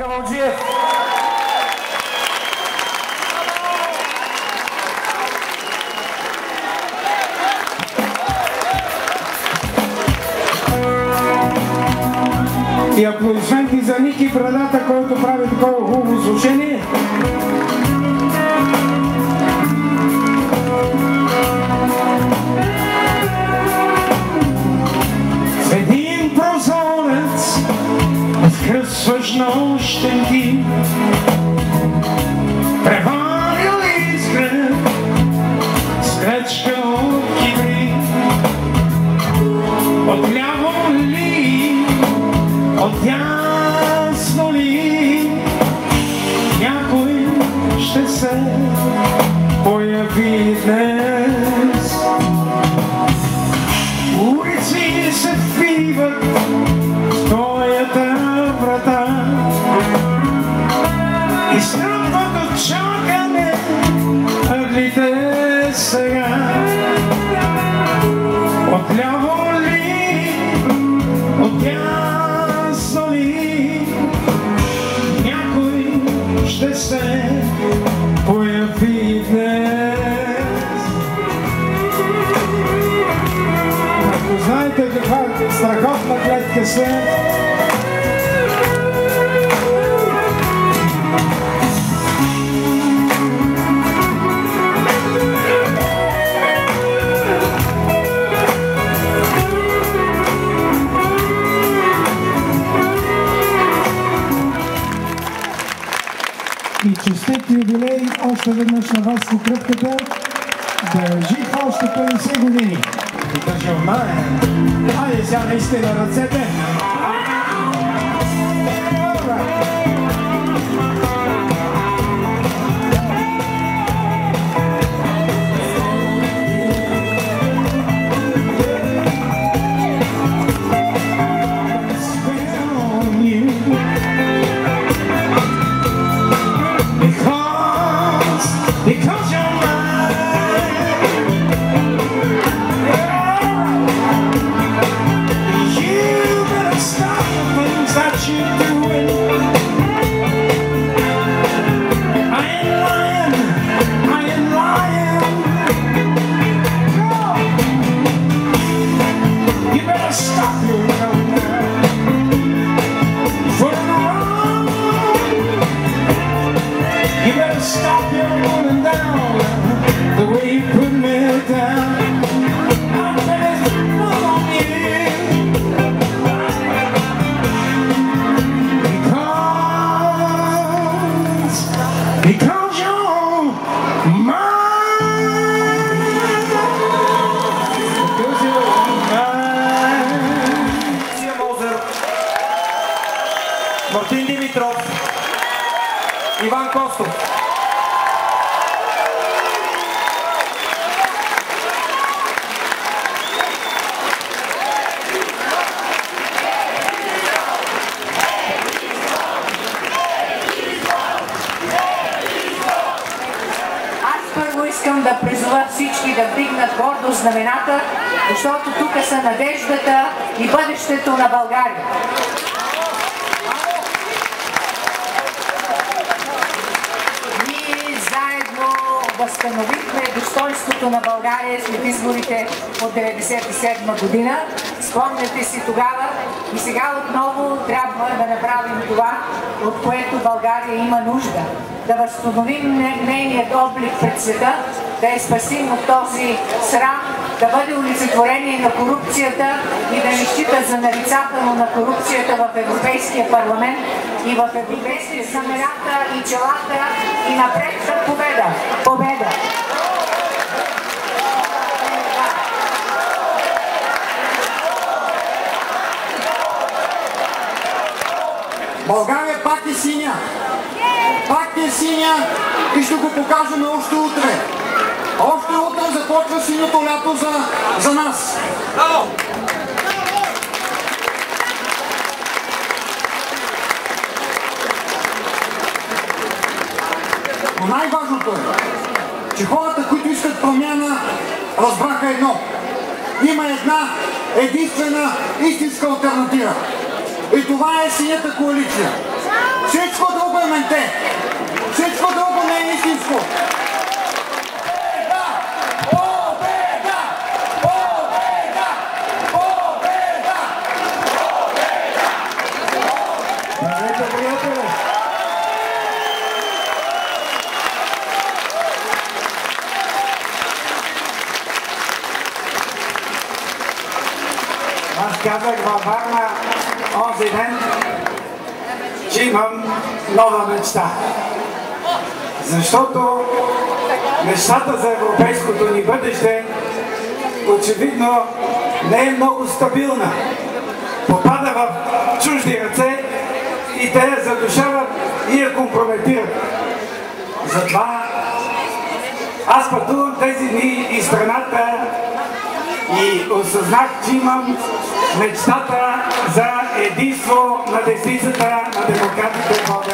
Кавалджиев. И аплодисменти за Ники Брадата, който прави такова хубаво звучение. С един прозорец скръсваш нощен ти, преварил изгреб с кръчка от кибри. Отляво ли, отдясно ли, някой ще се появи днес. Улици се впиват в твоята врата и стръпват от чакане ъглите сега. Отляво ли, отдясно ли, някой ще се появи днес. Ако знаете каква страхотна гледка след, и честит юбилей още веднъж на вас по кръпката, да е жив още 50 години. И да желная. Айде сега наистина ръцете. Because you're Мартин Димитров, Иван Костов. Искам да призова всички да вдигнат гордо знамената, защото тук са надеждата и бъдещето на България. Ние заедно възстановихме достоинството на България след изборите от 1997 година. Спомняте си тогава и сега отново трябва да направим това, от което България има нужда. Да възстановим нейният облик пред света, да я спасим от този срам, да бъде олицетворение на корупцията и да не счита за нарицателно на корупцията в Европейския парламент и в Европейския знамената и челата и напред за победа! Победа! България пак е синя! Пак е синя и ще го покажем още утре. Още утре започва синьото лято за нас. Но най-важното е, че хората, които искат промяна, разбраха едно. Има една единствена истинска алтернатива. И това е синята коалиция. Всички приятели! Аз казах във Варна онзи ден, че имам нова мечта. Защото мечтата за европейското ни бъдеще очевидно не е много стабилна. Попада в чужди ръце и те я задушават и я компрометират. Затова аз пътувам тези дни из страната и осъзнах, че имам мечтата за единство на десницата на демократите в България.